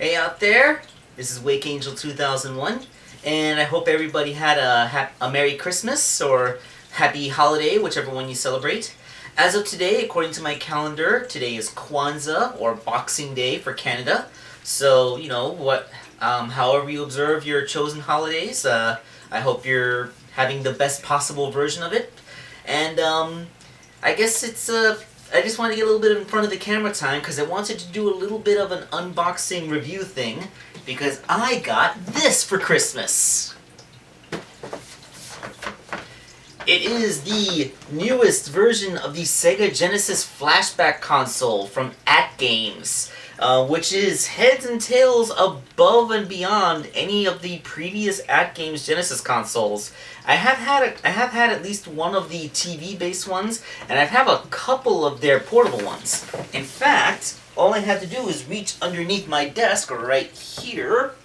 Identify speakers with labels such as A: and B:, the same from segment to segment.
A: Hey out there, this is Wakeangel2001, and I hope everybody had a Merry Christmas or Happy Holiday, whichever one you celebrate. As of today, according to my calendar, today is Kwanzaa, or Boxing Day for Canada. So, you know, however you observe your chosen holidays, I hope you're having the best possible version of it. And, I guess I just wanted to get a little bit in front of the camera time because I wanted to do a little bit of an unboxing review thing because I got this for Christmas. It is the newest version of the Sega Genesis Flashback console from AtGames, which is heads and tails above and beyond any of the previous AtGames Genesis consoles. I have had at least one of the TV-based ones, and I have a couple of their portable ones. In fact, all I had to do is reach underneath my desk right here.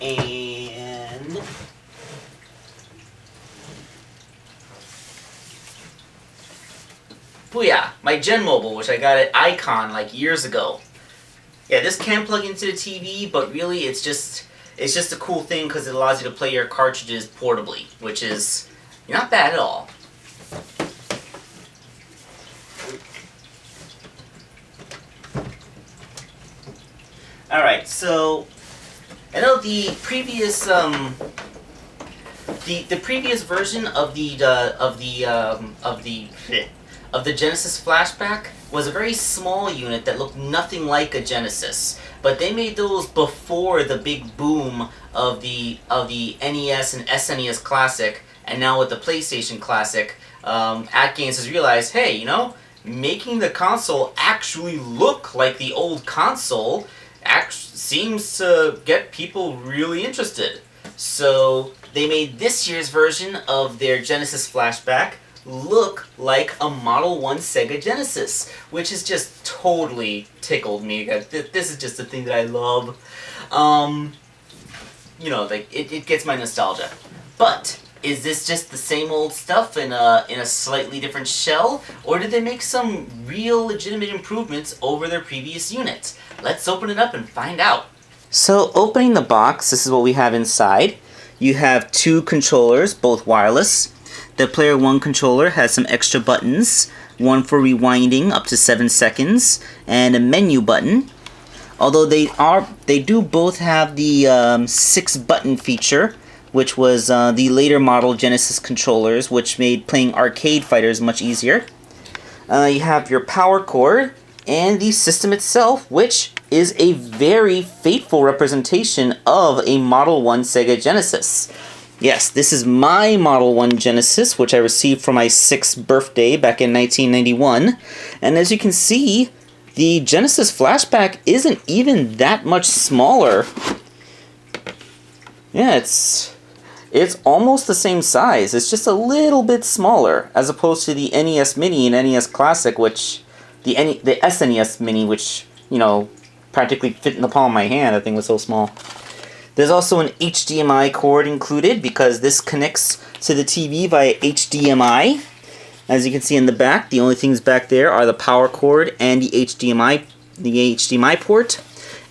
A: And booyah! My Gen Mobile, which I got at Icon like years ago. Yeah, this can plug into the TV, but really it's just a cool thing because it allows you to play your cartridges portably, which is not bad at all. Alright, so I know the previous the previous version of the Genesis Flashback was a very small unit that looked nothing like a Genesis. But they made those before the big boom of the NES and SNES Classic, and now with the PlayStation Classic, AtGames has realized, hey, you know, making the console actually look like the old console seems to get people really interested. So they made this year's version of their Genesis Flashback look like a Model 1 Sega Genesis, which has just totally tickled me. This is just a thing that I love. You know, like it gets my nostalgia. But is this just the same old stuff in a slightly different shell, or did they make some real legitimate improvements over their previous unit? Let's open it up and find out. So, opening the box, this is what we have inside. You have two controllers, both wireless. The Player 1 controller has some extra buttons, one for rewinding up to 7 seconds, and a menu button. Although they do both have the 6-button feature, which was the later model Genesis controllers, which made playing arcade fighters much easier. You have your power cord, and the system itself, which is a very faithful representation of a Model 1 Sega Genesis. Yes, this is my Model 1 Genesis, which I received for my 6th birthday back in 1991. And as you can see, the Genesis Flashback isn't even that much smaller. Yeah, it's almost the same size. It's just a little bit smaller, as opposed to the NES Mini and NES Classic, which the SNES Mini, which, you know, practically fit in the palm of my hand. That thing was so small. There's also an HDMI cord included because this connects to the TV via HDMI. As you can see in the back, the only things back there are the power cord and the HDMI port.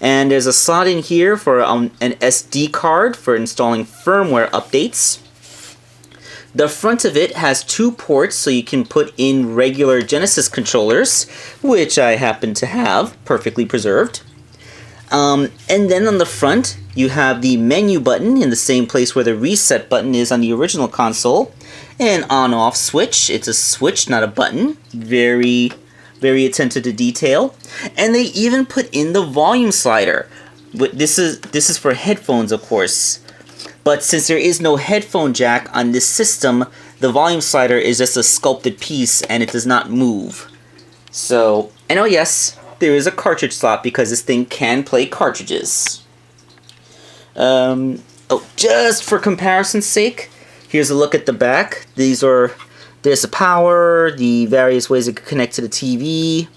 A: And there's a slot in here for an SD card for installing firmware updates. The front of it has 2 ports, so you can put in regular Genesis controllers, which I happen to have, perfectly preserved. And then on the front, you have the menu button in the same place where the reset button is on the original console. An on-off switch. It's a switch, not a button. Very, very attentive to detail. And they even put in the volume slider. This is for headphones, of course. But since there is no headphone jack on this system, the volume slider is just a sculpted piece and it does not move. So, and oh yes, there is a cartridge slot because this thing can play cartridges. Just for comparison's sake, here's a look at the back. There's the power, the various ways it can connect to the TV.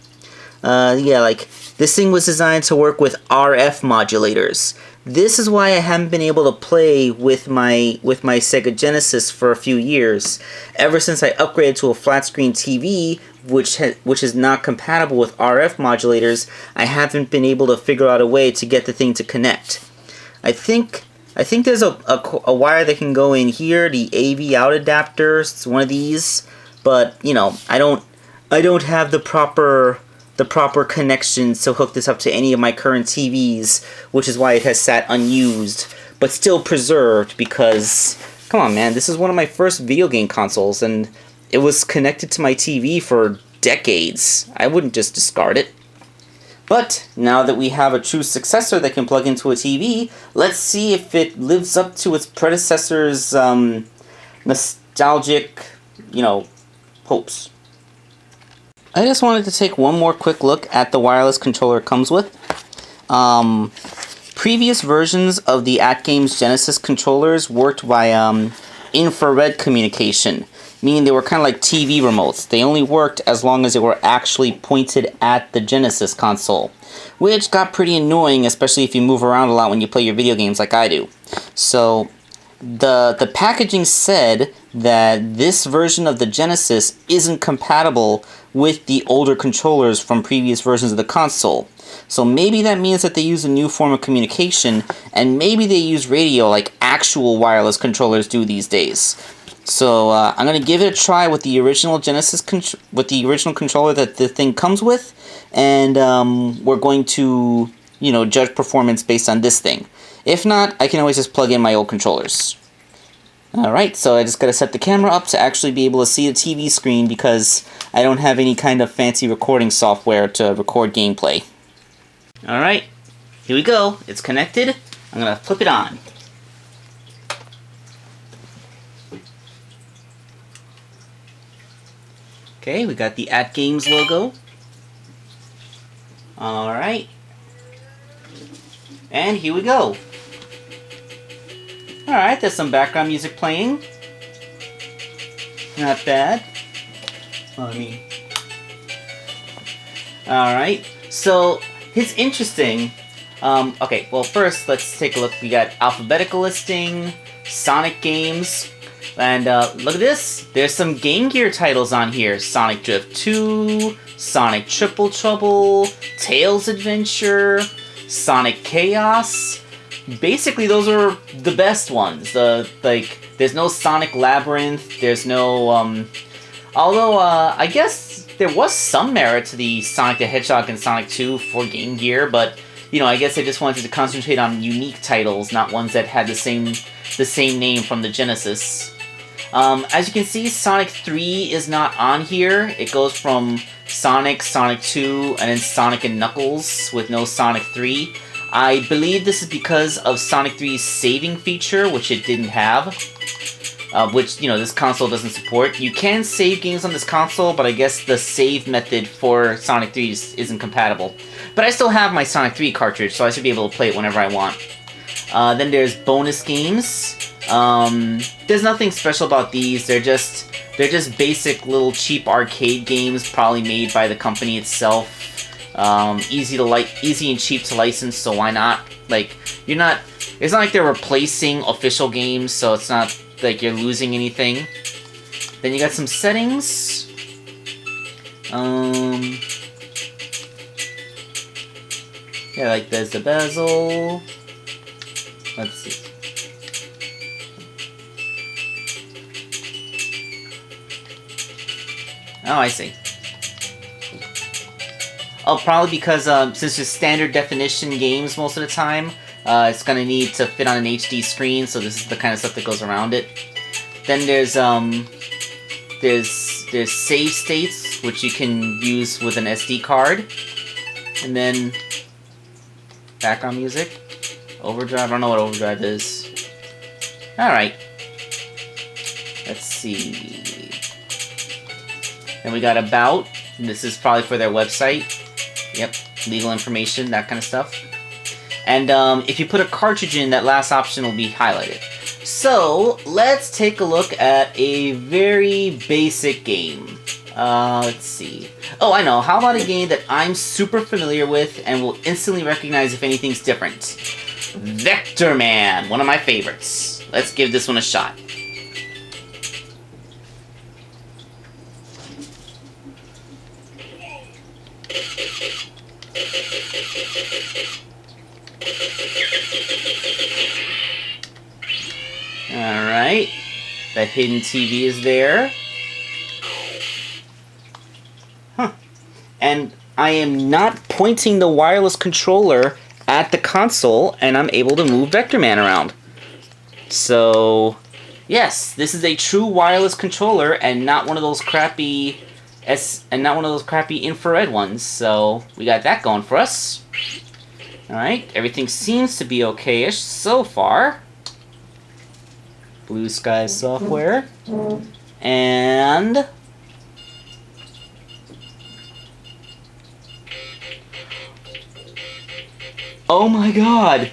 A: Yeah, like, this thing was designed to work with RF modulators. This is why I haven't been able to play with my Sega Genesis for a few years. Ever since I upgraded to a flat screen TV, which is not compatible with RF modulators, I haven't been able to figure out a way to get the thing to connect. I think there's a wire that can go in here, the AV out adapter. It's one of these, but you know, I don't have the proper connections to hook this up to any of my current TVs, which is why it has sat unused, but still preserved because, come on man, this is one of my first video game consoles, and it was connected to my TV for decades. I wouldn't just discard it. But now that we have a true successor that can plug into a TV, let's see if it lives up to its predecessor's nostalgic, hopes. I just wanted to take one more quick look at the wireless controller it comes with. Previous versions of the AtGames Genesis controllers worked by infrared communication, meaning they were kind of like TV remotes. They only worked as long as they were actually pointed at the Genesis console, which got pretty annoying, especially if you move around a lot when you play your video games like I do. So the packaging said that this version of the Genesis isn't compatible with the older controllers from previous versions of the console. So maybe that means that they use a new form of communication, and maybe they use radio like actual wireless controllers do these days. So I'm gonna give it a try with the original Genesis controller that the thing comes with, and we're going to judge performance based on this thing. If not, I can always just plug in my old controllers. Alright, so I just gotta set the camera up to actually be able to see the TV screen because I don't have any kind of fancy recording software to record gameplay. Alright, here we go. It's connected. I'm gonna flip it on. Okay, we got the AtGames logo. Alright. And here we go. Alright, there's some background music playing. Not bad. Alright, so it's interesting. Okay, well first let's take a look. We got alphabetical listing, Sonic games, and look at this. There's some Game Gear titles on here. Sonic Drift 2, Sonic Triple Trouble, Tails Adventure, Sonic Chaos. Basically, those are the best ones. There's no Sonic Labyrinth. There's no, although, I guess there was some merit to the Sonic the Hedgehog and Sonic 2 for Game Gear, but, I guess they just wanted to concentrate on unique titles, not ones that had the same name from the Genesis. As you can see, Sonic 3 is not on here. It goes from Sonic, Sonic 2, and then Sonic and Knuckles with no Sonic 3. I believe this is because of Sonic 3's saving feature, which it didn't have. Which, this console doesn't support. You can save games on this console, but I guess the save method for Sonic 3 isn't compatible. But I still have my Sonic 3 cartridge, so I should be able to play it whenever I want. Then there's bonus games. There's nothing special about these. They're just basic little cheap arcade games, probably made by the company itself. Easy and cheap to license, so why not? It's not like they're replacing official games, so it's not like you're losing anything. Then you got some settings. Yeah, like there's the bezel. Let's see. Oh, I see. Oh, probably because since it's standard definition games most of the time, it's gonna need to fit on an HD screen, so this is the kind of stuff that goes around it. Then there's save states, which you can use with an SD card. And then background music. Overdrive, I don't know what overdrive is. Alright. Let's see. Then we got about. This is probably for their website. Yep, legal information, that kind of stuff. And if you put a cartridge in, that last option will be highlighted. So, let's take a look at a very basic game. Let's see. Oh, I know. How about a game that I'm super familiar with and will instantly recognize if anything's different? Vector Man, one of my favorites. Let's give this one a shot. Alright. The hidden TV is there. Huh. And I am not pointing the wireless controller at the console, and I'm able to move Vector Man around. So, yes, this is a true wireless controller, and not one of those crappy infrared ones. So we got that going for us. All right, everything seems to be okay-ish so far. Blue Sky Software, and oh my god!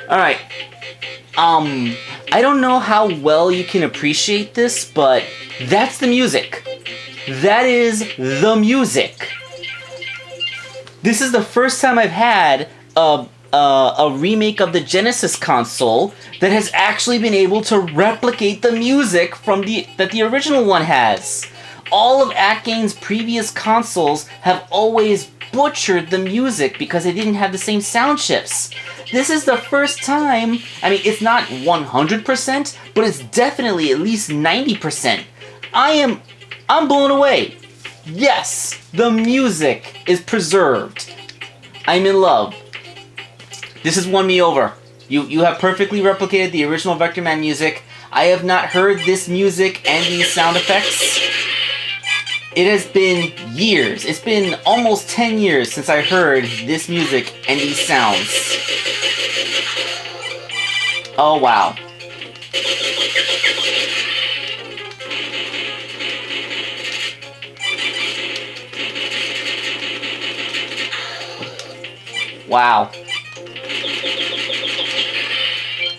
A: Alright. I don't know how well you can appreciate this, but that's the music. That is the music. This is the first time I've had a remake of the Genesis console that has actually been able to replicate the music from that the original one has. All of AtGame's previous consoles have always butchered the music because they didn't have the same sound chips. This is the first time, I mean, it's not 100%, but it's definitely at least 90%. I'm blown away. Yes, the music is preserved. I'm in love. This has won me over. You have perfectly replicated the original Vector Man music. I have not heard this music and these sound effects. It has been years. It's been almost 10 years since I heard this music and these sounds. Oh, wow. Wow.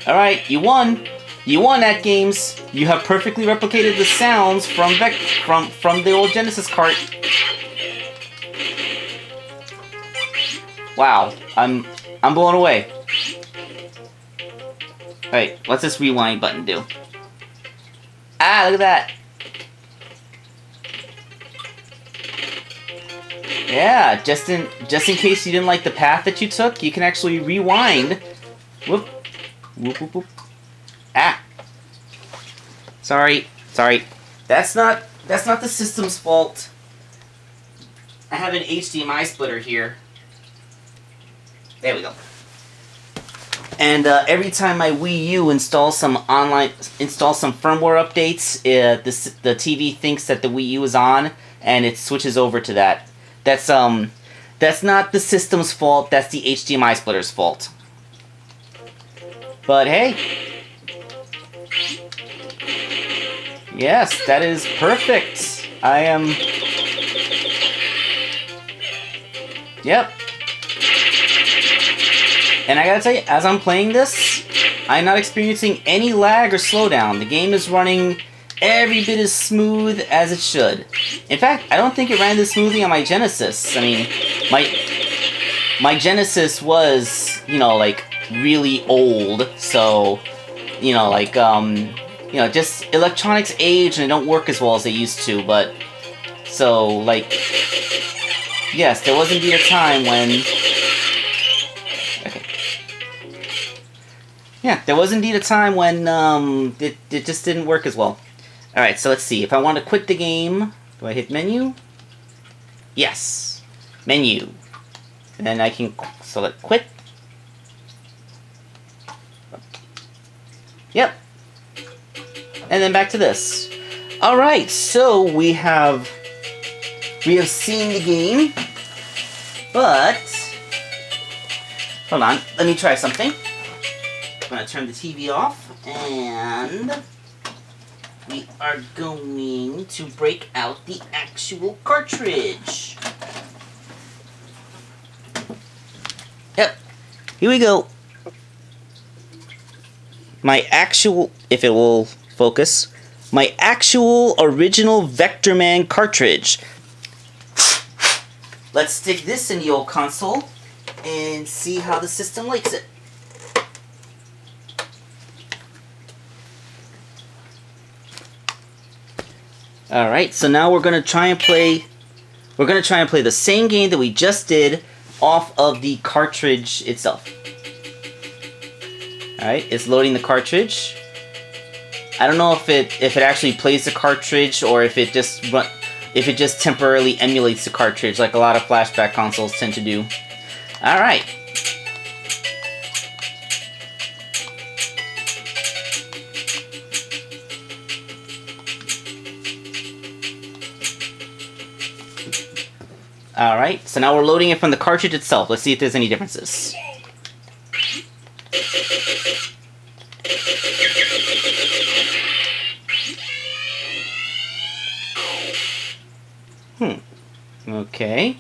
A: Alright, you won. You won that games. You have perfectly replicated the sounds from the old Genesis cart. Wow, I'm blown away. Alright, what's this rewind button do? Ah, look at that. Yeah, just in case you didn't like the path that you took, you can actually rewind. Whoop. Whoop, whoop, whoop. Ah. Sorry. That's not the system's fault. I have an HDMI splitter here. There we go. And every time my Wii U installs some firmware updates, the TV thinks that the Wii U is on, and it switches over to that. That's not the system's fault. That's the HDMI splitter's fault. But hey, yes, that is perfect. I am. Yep. And I gotta tell you, as I'm playing this, I'm not experiencing any lag or slowdown. The game is running every bit as smooth as it should. In fact, I don't think it ran this smoothly on my Genesis. I mean, my Genesis was, like, really old, so, like, just electronics age and they don't work as well as they used to, but, so, like, yes, there was indeed a time when, okay. Yeah, there was indeed a time when, it just didn't work as well. Alright, so let's see. If I want to quit the game, do I hit menu? Yes. Menu. And then I can select quit. Yep. And then back to this. Alright, so we have seen the game, but hold on, let me try something. I'm gonna turn the TV off, and we are going to break out the actual cartridge. Yep, here we go. My actual, if it will focus, my actual original Vectorman cartridge. Let's stick this in the old console and see how the system likes it. Alright, so now we're gonna try and play the same game that we just did off of the cartridge itself. Alright, it's loading the cartridge. I don't know if it actually plays the cartridge or if it just temporarily emulates the cartridge like a lot of flashback consoles tend to do. Alright. Alright, so now we're loading it from the cartridge itself. Let's see if there's any differences. Okay.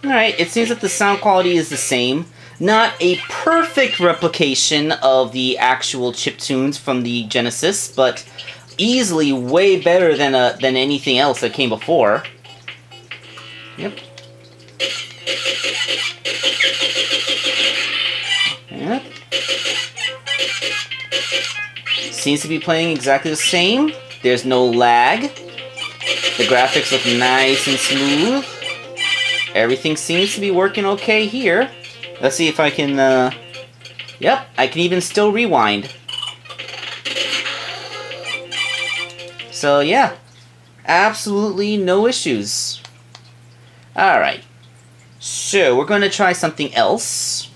A: Alright, it seems that the sound quality is the same. Not a perfect replication of the actual chiptunes from the Genesis, but easily way better than anything else that came before. Yep. Yep. Seems to be playing exactly the same. There's no lag. The graphics look nice and smooth. Everything seems to be working okay here. Let's see if I can, Yep, I can even still rewind. So, yeah. Absolutely no issues. Alright. So, we're going to try something else.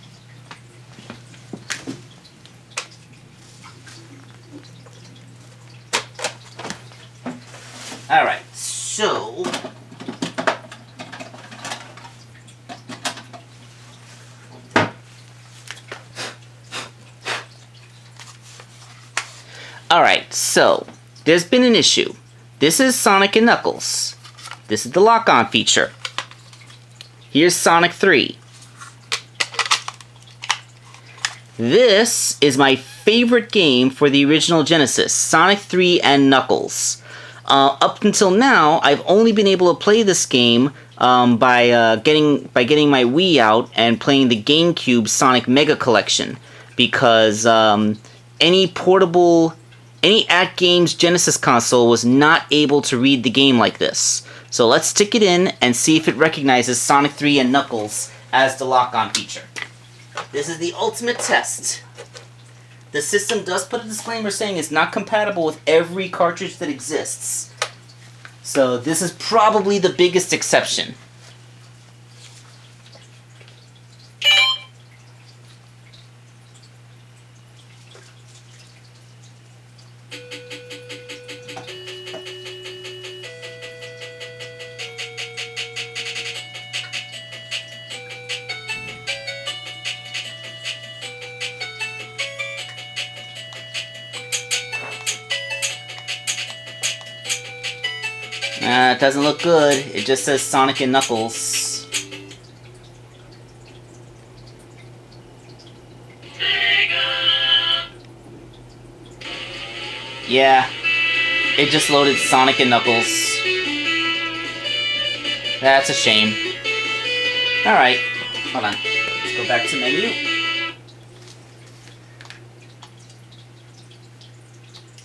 A: Alright, so... Alright, so, there's been an issue. This is Sonic and Knuckles. This is the lock-on feature. Here's Sonic 3. This is my favorite game for the original Genesis, Sonic 3 and Knuckles. Up until now, I've only been able to play this game by getting my Wii out and playing the GameCube Sonic Mega Collection, because any at-games Genesis console was not able to read the game like this. So let's stick it in and see if it recognizes Sonic 3 and Knuckles as the lock-on feature. This is the ultimate test. The system does put a disclaimer saying it's not compatible with every cartridge that exists. So this is probably the biggest exception. It doesn't look good. It just says Sonic and Knuckles. Yeah, it just loaded Sonic and Knuckles. That's a shame. Alright, hold on. Let's go back to menu.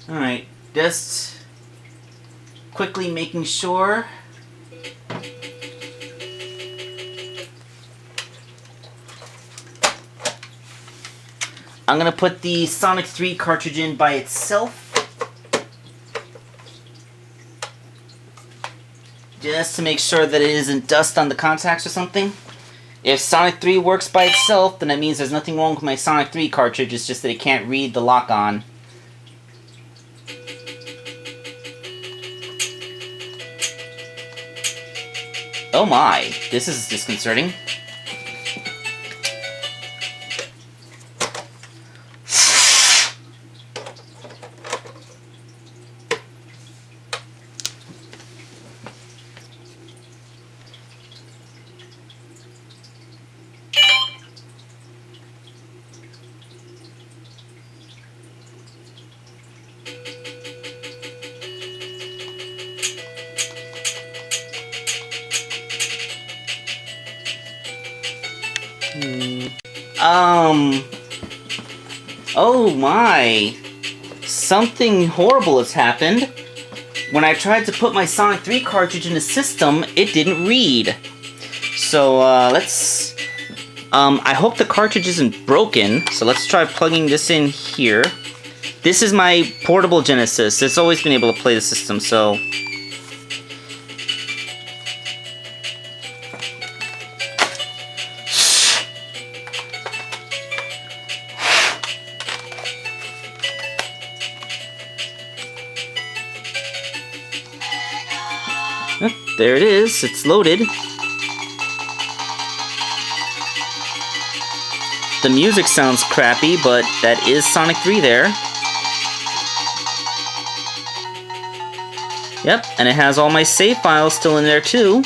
A: Alright, just quickly making sure. I'm going to put the Sonic 3 cartridge in by itself. Just to make sure that it isn't dust on the contacts or something. If Sonic 3 works by itself, then that means there's nothing wrong with my Sonic 3 cartridge. It's just that it can't read the lock-on. Oh my, this is disconcerting. Oh my. Something horrible has happened. When I tried to put my Sonic 3 cartridge in the system, it didn't read. So, let's... I hope the cartridge isn't broken, so let's try plugging this in here. This is my portable Genesis. It's always been able to play the system, so... There it is, it's loaded. The music sounds crappy, but that is Sonic 3 there. Yep, and it has all my save files still in there too.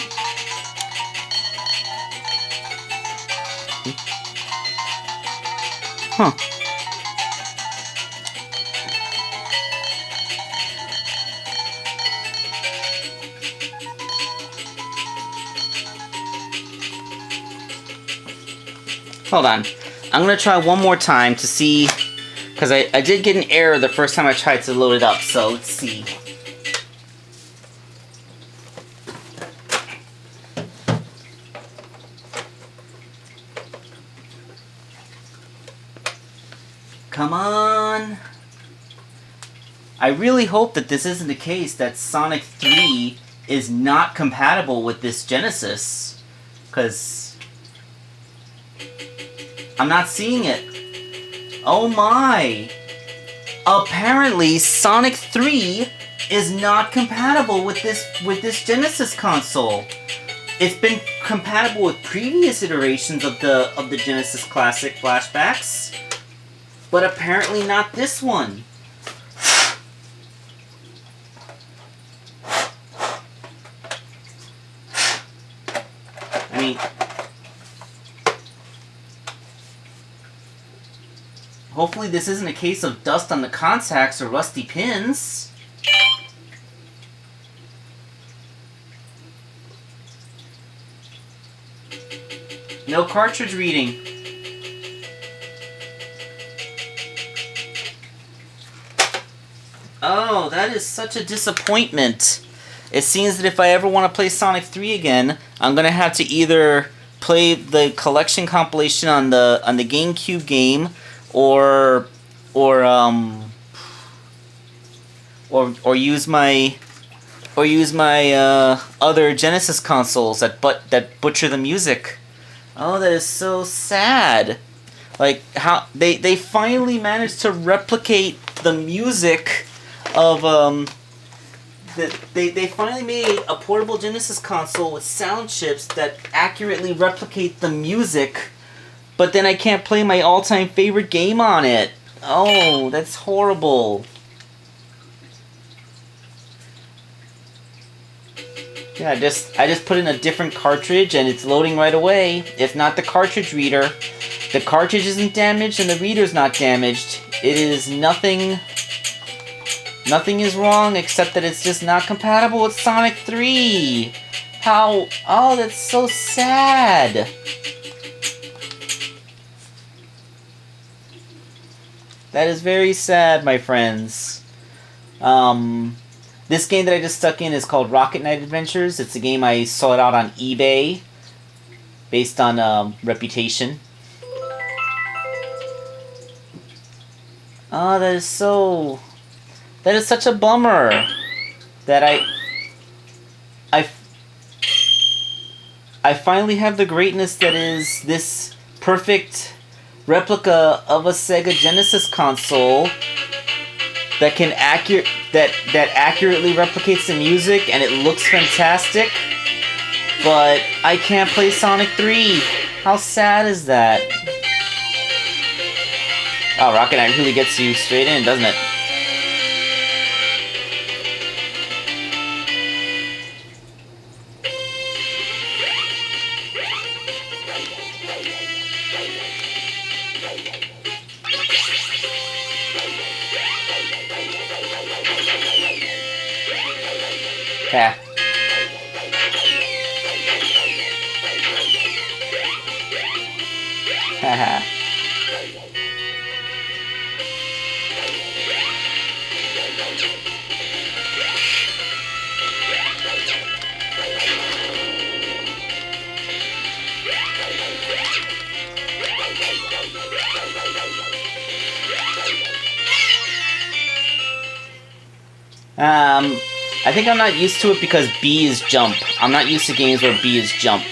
A: Huh. Hold on. I'm gonna try one more time to see, because I did get an error the first time I tried to load it up, so let's see. Come on! I really hope that this isn't the case, that Sonic 3 is not compatible with this Genesis, because I'm not seeing it. Oh my! Apparently, Sonic 3 is not compatible with this Genesis console. It's been compatible with previous iterations of the Genesis Classic Flashbacks, but apparently not this one. I mean, hopefully this isn't a case of dust on the contacts or rusty pins. No cartridge reading. Oh, that is such a disappointment. It seems that if I ever want to play Sonic 3 again, I'm gonna have to either play the collection compilation on the GameCube game, or use my other Genesis consoles that butcher the music. Oh, that is so sad. Like how they finally managed to replicate the music of they finally made a portable Genesis console with sound chips that accurately replicate the music, but then I can't play my all-time favorite game on it. Oh, that's horrible. Yeah, I just put in a different cartridge and it's loading right away. It's not the cartridge reader. The cartridge isn't damaged and the reader's not damaged. It is nothing. Nothing is wrong except that it's just not compatible with Sonic 3. How? Oh, that's so sad. That is very sad, my friends. This game that I just stuck in is called Rocket Knight Adventures. It's a game I sought out on eBay based on Reputation. Oh, that is so... That is such a bummer that I finally have the greatness that is this perfect replica of a Sega Genesis console that can accurately replicates the music and it looks fantastic. But I can't play Sonic 3. How sad is that? Oh, Rocket Knight really gets you straight in, doesn't it? Yeah. Haha. I think I'm not used to it because B is jump. I'm not used to games where B is jump.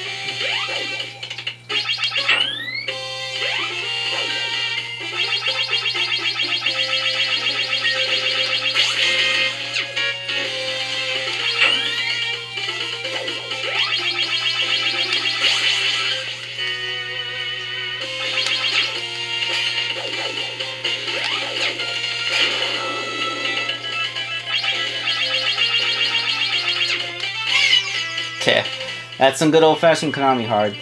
A: Okay, that's some good old-fashioned Konami hard.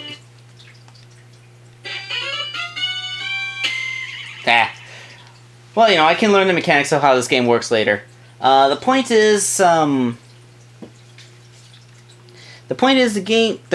A: Well, you know, I can learn the mechanics of how this game works later. The point is the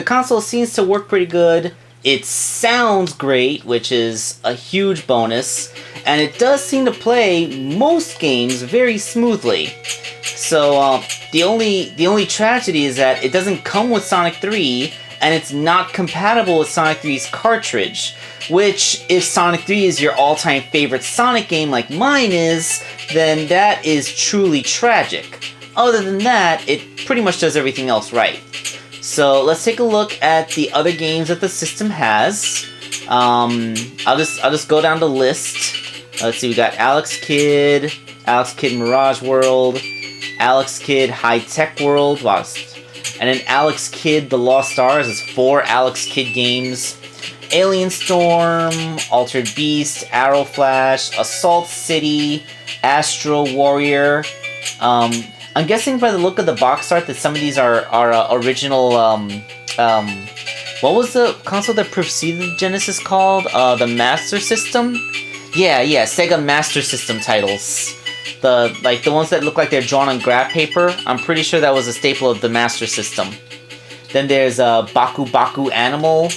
A: console seems to work pretty good. It sounds great, which is a huge bonus, and it does seem to play most games very smoothly. So, the only tragedy is that it doesn't come with Sonic 3, and it's not compatible with Sonic 3's cartridge, which, if Sonic 3 is your all-time favorite Sonic game like mine is, then that is truly tragic. Other than that, it pretty much does everything else right. So, let's take a look at the other games that the system has. I'll just go down the list. Let's see, we got Alex Kidd Mirage World, Alex Kidd High Tech World, wow, and then Alex Kidd The Lost Stars is 4 Alex Kidd games. Alien Storm, Altered Beast, Arrow Flash, Assault City, Astro Warrior. I'm guessing by the look of the box art that some of these are original. What was the console that preceded Genesis called? The Master System. Yeah, Sega Master System titles. The ones that look like they're drawn on graph paper. I'm pretty sure that was a staple of the Master System. Then there's Baku Baku Animal.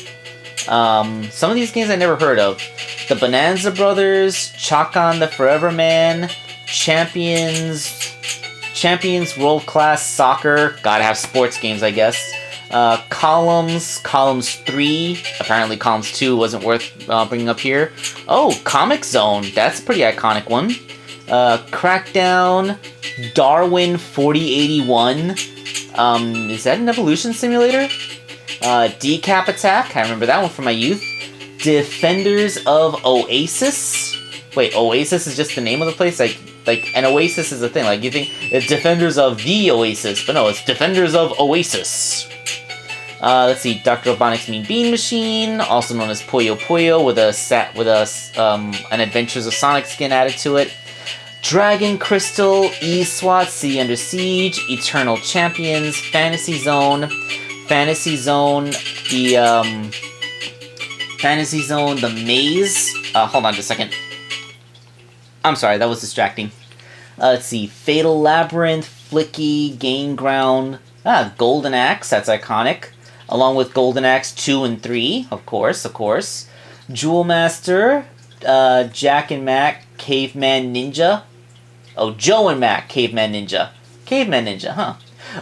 A: Some of these games I never heard of. The Bonanza Brothers, Chakan the Forever Man, Champions World Class Soccer. Gotta have sports games, I guess. Columns 3. Apparently Columns 2 wasn't worth bringing up here. Oh, Comic Zone. That's a pretty iconic one. Crackdown, Darwin 4081. Is that an evolution simulator? Decap Attack. I remember that one from my youth. Defenders of Oasis. Wait, Oasis is just the name of the place? Like an oasis is a thing. Like, you think it's Defenders of the Oasis, but no, it's Defenders of Oasis. Let's see, Dr. Robotnik's Mean Bean Machine, also known as Puyo Puyo, with an Adventures of Sonic skin added to it. Dragon Crystal, E-SWAT, City Under Siege, Eternal Champions, Fantasy Zone, the Maze. Hold on just a second. I'm sorry, that was distracting. Let's see, Fatal Labyrinth, Flicky, Gain Ground, Golden Axe, that's iconic. Along with Golden Axe 2 and 3, of course. Jewel Master, Jack and Mac, Caveman Ninja. Oh, Joe and Mac, Caveman Ninja. Caveman Ninja, huh?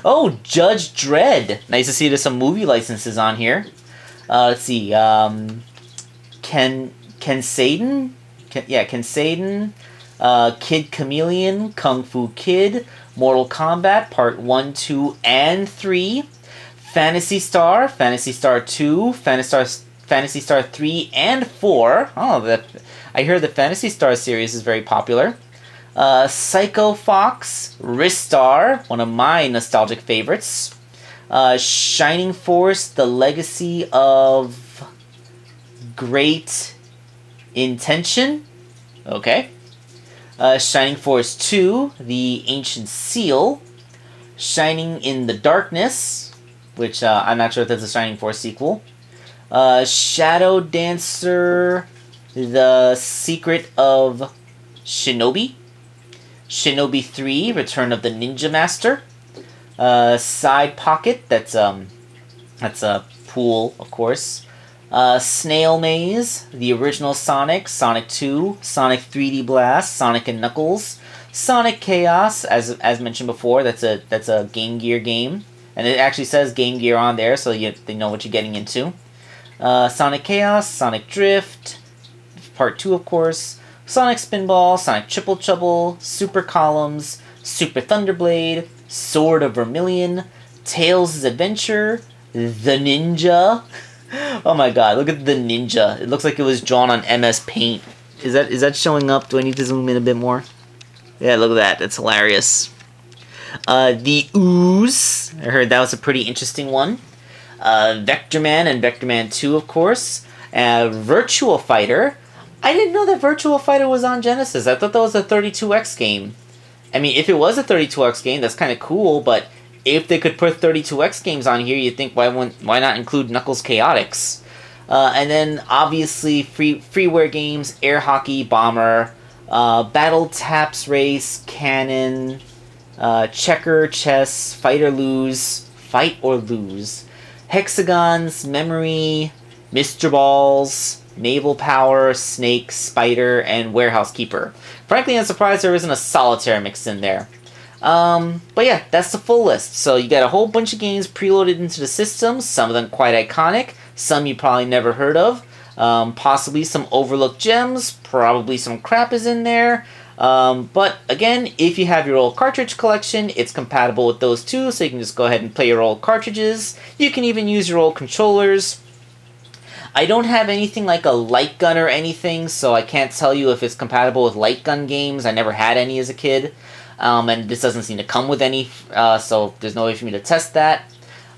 A: Oh, Judge Dredd. Nice to see there's some movie licenses on here. Let's see, Ken Saden? Ken Saden. Kid Chameleon, Kung Fu Kid, Mortal Kombat Part 1, 2, and 3. Phantasy Star 2, Phantasy Star 3 and 4. Oh, I hear the Phantasy Star series is very popular. Psycho Fox, Ristar, one of my nostalgic favorites. Shining Force, The Legacy of Great Intention. Okay. Shining Force 2, The Ancient Seal. Shining in the Darkness, which I'm not sure if that's a Shining Force sequel. Shadow Dancer, The Secret of Shinobi. Shinobi 3, Return of the Ninja Master. Side Pocket, that's a pool, of course. Snail Maze, the original Sonic, Sonic 2, Sonic 3D Blast, Sonic and Knuckles, Sonic Chaos, as mentioned before, that's a Game Gear game, and it actually says Game Gear on there, so they know what you're getting into. Sonic Chaos, Sonic Drift, Part 2, of course, Sonic Spinball, Sonic Triple Trouble, Super Columns, Super Thunderblade, Sword of Vermilion, Tails' Adventure, The Ninja. Oh my god, look at the ninja. It looks like it was drawn on MS Paint. Is that showing up? Do I need to zoom in a bit more? Yeah, look at that. That's hilarious. The Ooze. I heard that was a pretty interesting one. Vector Man and Vector Man 2, of course. Virtua Fighter. I didn't know that Virtua Fighter was on Genesis. I thought that was a 32X game. I mean, if it was a 32X game, that's kind of cool, but if they could put 32X games on here, you'd think, why not include Knuckles Chaotix? And then, obviously, freeware games, Air Hockey, Bomber, Battle Taps Race, Cannon, Checker, Chess, Fight or Lose, Hexagons, Memory, Mr. Balls, Naval Power, Snake, Spider, and Warehouse Keeper. Frankly, I'm surprised there isn't a Solitaire mixed in there. But yeah, that's the full list. So you got a whole bunch of games preloaded into the system, some of them quite iconic, some you probably never heard of, possibly some overlooked gems, probably some crap is in there. But again, if you have your old cartridge collection, it's compatible with those too, so you can just go ahead and play your old cartridges. You can even use your old controllers. I don't have anything like a light gun or anything, so I can't tell you if it's compatible with light gun games. I never had any as a kid. And this doesn't seem to come with any, so there's no way for me to test that.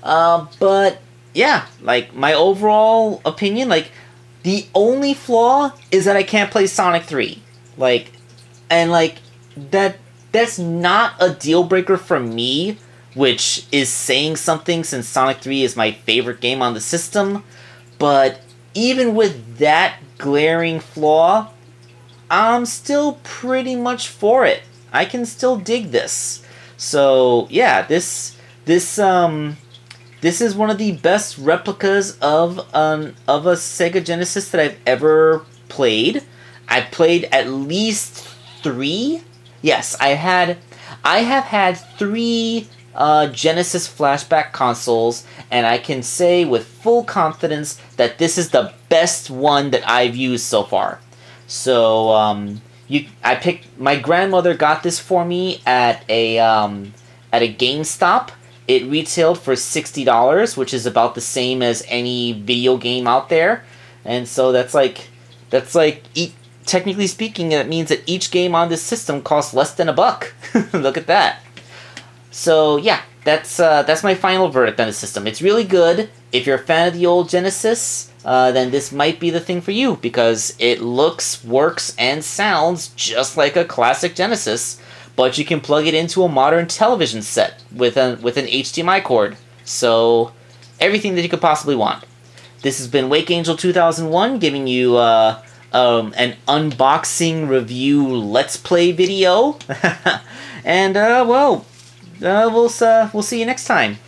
A: But yeah, like my overall opinion, like the only flaw is that I can't play Sonic 3. That's not a deal breaker for me, which is saying something since Sonic 3 is my favorite game on the system. But even with that glaring flaw, I'm still pretty much for it. I can still dig this. So yeah, this is one of the best replicas of a Sega Genesis that I've ever played. I've played at least 3. Yes, I have had 3 Genesis Flashback consoles, and I can say with full confidence that this is the best one that I've used so far. So my grandmother got this for me at a GameStop. It retailed for $60, which is about the same as any video game out there, and so technically speaking, that means that each game on this system costs less than $1. Look at that. So yeah, that's my final verdict on the system. It's really good. If you're a fan of the old Genesis, then this might be the thing for you, because it looks, works, and sounds just like a classic Genesis, but you can plug it into a modern television set with an HDMI cord. So everything that you could possibly want. This has been Wakeangel2001 giving you an unboxing review Let's Play video. And we'll see you next time.